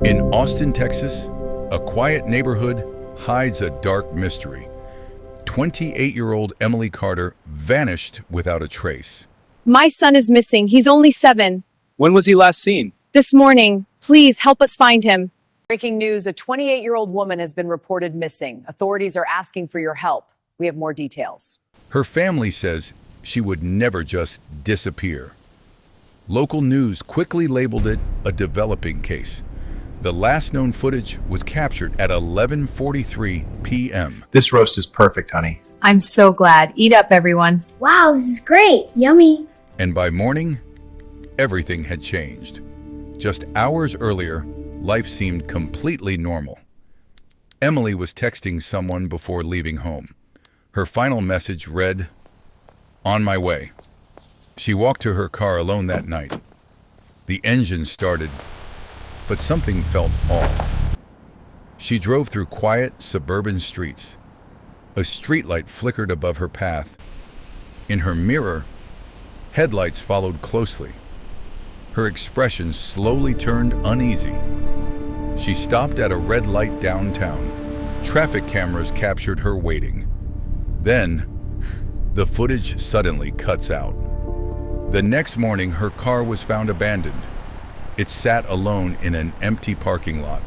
In Austin, Texas, a quiet neighborhood hides a dark mystery. 28-year-old Emily Carter vanished without a trace. My son is missing. He's only 7. When was he last seen? This morning. Please help us find him. Breaking news, a 28-year-old woman has been reported missing. Authorities are asking for your help. We have more details. Her family says she would never just disappear. Local news quickly labeled it a developing case. The last known footage was captured at 11:43 p.m. This roast is perfect, honey. I'm so glad. Eat up, everyone. Wow, this is great. Yummy. And by morning, everything had changed. Just hours earlier, life seemed completely normal. Emily was texting someone before leaving home. Her final message read, "On my way." She walked to her car alone that night. The engine started, but something felt off. She drove through quiet, suburban streets. A streetlight flickered above her path. In her mirror, headlights followed closely. Her expression slowly turned uneasy. She stopped at a red light downtown. Traffic cameras captured her waiting. Then, the footage suddenly cuts out. The next morning, her car was found abandoned. It sat alone in an empty parking lot.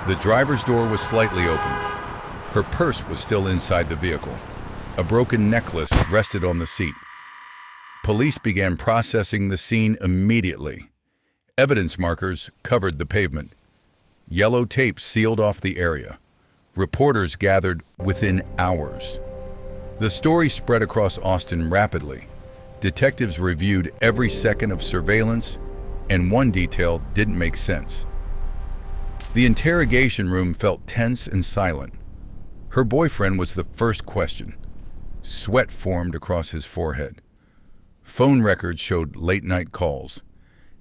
The driver's door was slightly open. Her purse was still inside the vehicle. A broken necklace rested on the seat. Police began processing the scene immediately. Evidence markers covered the pavement. Yellow tape sealed off the area. Reporters gathered within hours. The story spread across Austin rapidly. Detectives reviewed every second of surveillance, and one detail didn't make sense. The interrogation room felt tense and silent. Her boyfriend was the first question. Sweat formed across his forehead. Phone records showed late-night calls.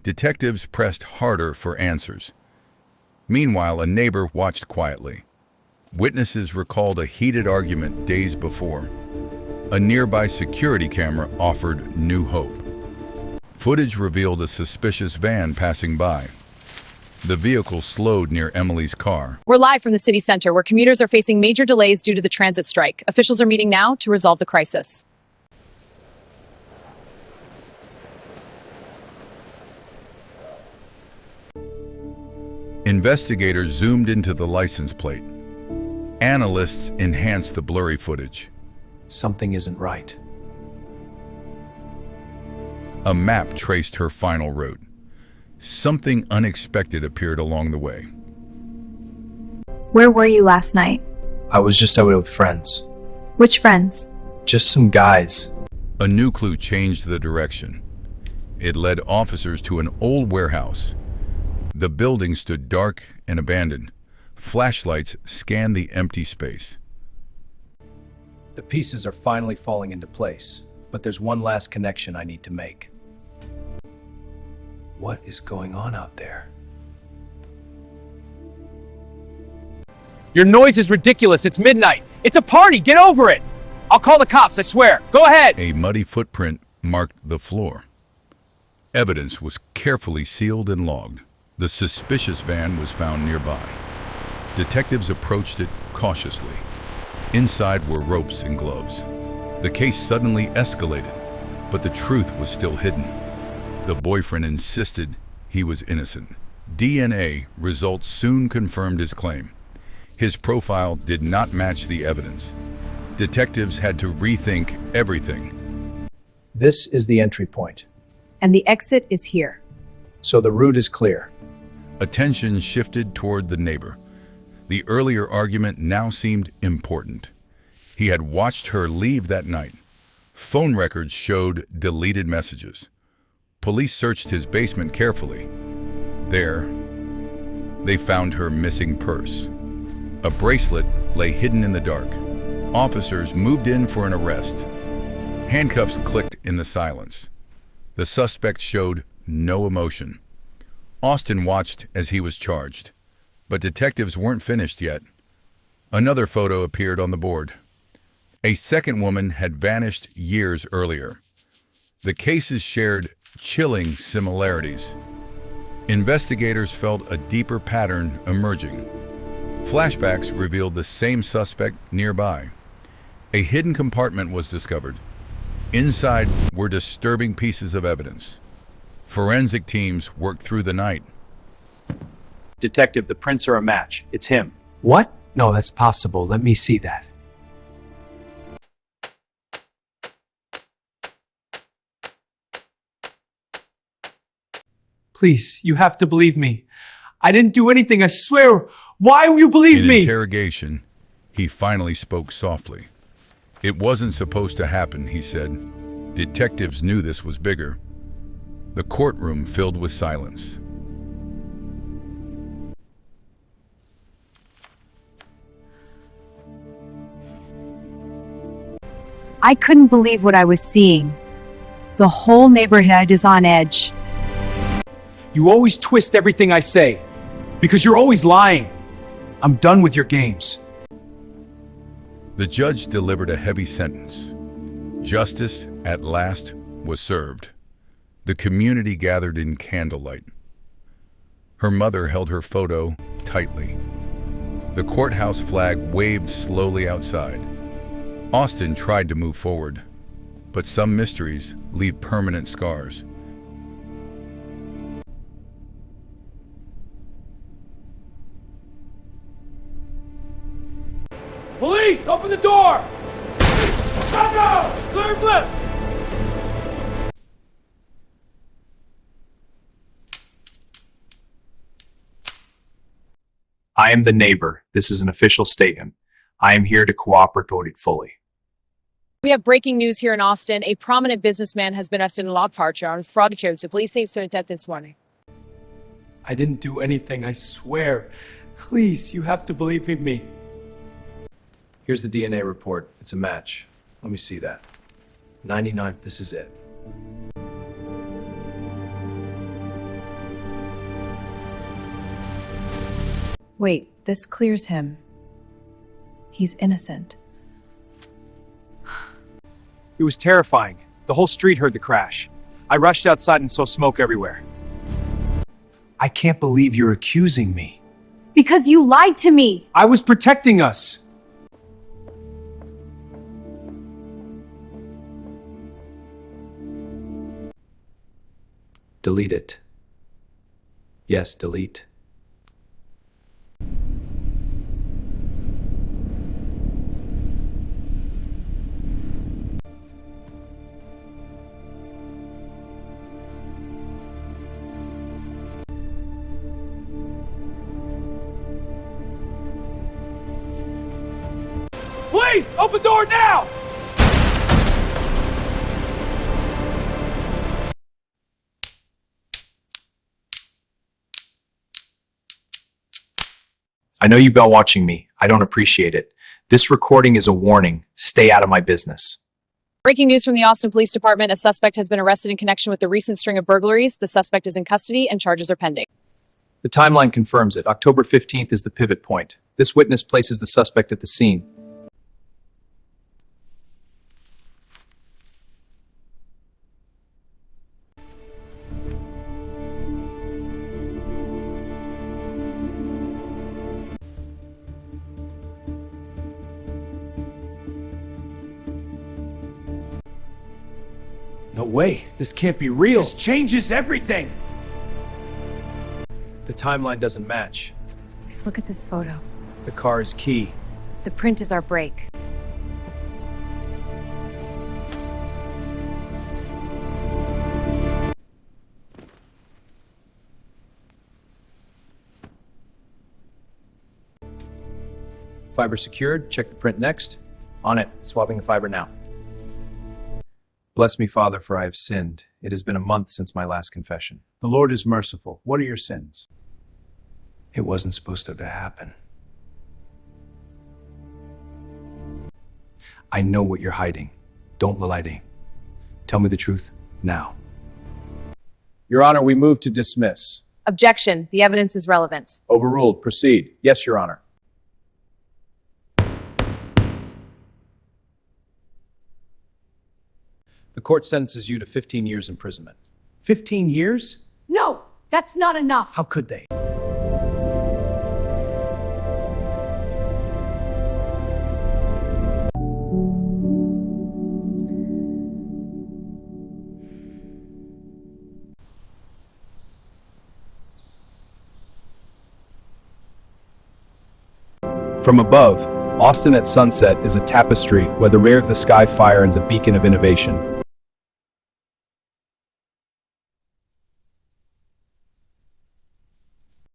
Detectives pressed harder for answers. Meanwhile, a neighbor watched quietly. Witnesses recalled a heated argument days before. A nearby security camera offered new hope. Footage revealed a suspicious van passing by. The vehicle slowed near Emily's car. We're live from the city center, where commuters are facing major delays due to the transit strike. Officials are meeting now to resolve the crisis. Investigators zoomed into the license plate. Analysts enhanced the blurry footage. Something isn't right. A map traced her final route. Something unexpected appeared along the way. Where were you last night? I was just out with friends. Which friends? Just some guys. A new clue changed the direction. It led officers to an old warehouse. The building stood dark and abandoned. Flashlights scanned the empty space. The pieces are finally falling into place, but there's one last connection I need to make. What is going on out there? Your noise is ridiculous. It's midnight. It's a party. Get over it. I'll call the cops, I swear. Go ahead. A muddy footprint marked the floor. Evidence was carefully sealed and logged. The suspicious van was found nearby. Detectives approached it cautiously. Inside were ropes and gloves. The case suddenly escalated, but the truth was still hidden. The boyfriend insisted he was innocent. DNA results soon confirmed his claim. His profile did not match the evidence. Detectives had to rethink everything. This is the entry point, And the exit is here. so the route is clear. Attention shifted toward the neighbor. The earlier argument now seemed important. He had watched her leave that night. Phone records showed deleted messages. Police searched his basement carefully. There, they found her missing purse. A bracelet lay hidden in the dark. Officers moved in for an arrest. Handcuffs clicked in the silence. The suspect showed no emotion. Austin watched as he was charged. But detectives weren't finished yet. Another photo appeared on the board. A second woman had vanished years earlier. The cases shared chilling similarities. Investigators felt a deeper pattern emerging. Flashbacks revealed the same suspect nearby. A hidden compartment was discovered. Inside were disturbing pieces of evidence. Forensic teams worked through the night. Detective, the prints are a match. It's him. What? No, that's possible. Let me see that. Please, you have to believe me. I didn't do anything, I swear. Why will you believe In me? interrogation, he finally spoke softly. It wasn't supposed to happen, he said. Detectives knew this was bigger. The courtroom filled with silence. I couldn't believe what I was seeing. The whole neighborhood is on edge. You always twist everything I say, because you're always lying. I'm done with your games. The judge delivered a heavy sentence. Justice, at last, was served. The community gathered in candlelight. Her mother held her photo tightly. The courthouse flag waved slowly outside. Austin tried to move forward, but some mysteries leave permanent scars. Police, open the door! Stop now! Clear flip! I am the neighbor. This is an official statement. I am here to cooperate fully. We have breaking news here in Austin. A prominent businessman has been arrested in law departure on fraud charges. The police say certain death this morning. I didn't do anything, I swear. Please, you have to believe in me. Here's the DNA report. It's a match. Let me see that. 99, this is it. Wait, this clears him. He's innocent. It was terrifying. The whole street heard the crash. I rushed outside and saw smoke everywhere. I can't believe you're accusing me. Because you lied to me! I was protecting us. Delete it. Yes, delete. Police! Open door now! I know you've been watching me. I don't appreciate it. This recording is a warning. Stay out of my business. Breaking news from the Austin Police Department. A suspect has been arrested in connection with the recent string of burglaries. The suspect is in custody and charges are pending. The timeline confirms it. October 15th is the pivot point. This witness places the suspect at the scene. No way. This can't be real. This changes everything. The timeline doesn't match. Look at this photo. The car is key. The print is our break. Fiber secured. Check the print next. On it. Swapping the fiber now. Bless me, Father, for I have sinned. It has been a month since my last confession. The Lord is merciful. What are your sins? It wasn't supposed to happen. I know what you're hiding. Don't lie. Tell me the truth now. Your Honor, we move to dismiss. Objection. The evidence is relevant. Overruled. Proceed. Yes, Your Honor. The court sentences you to 15 years imprisonment. 15 years? No! That's not enough. How could they? From above, Austin at sunset is a tapestry where the rear of the sky fire is a beacon of innovation.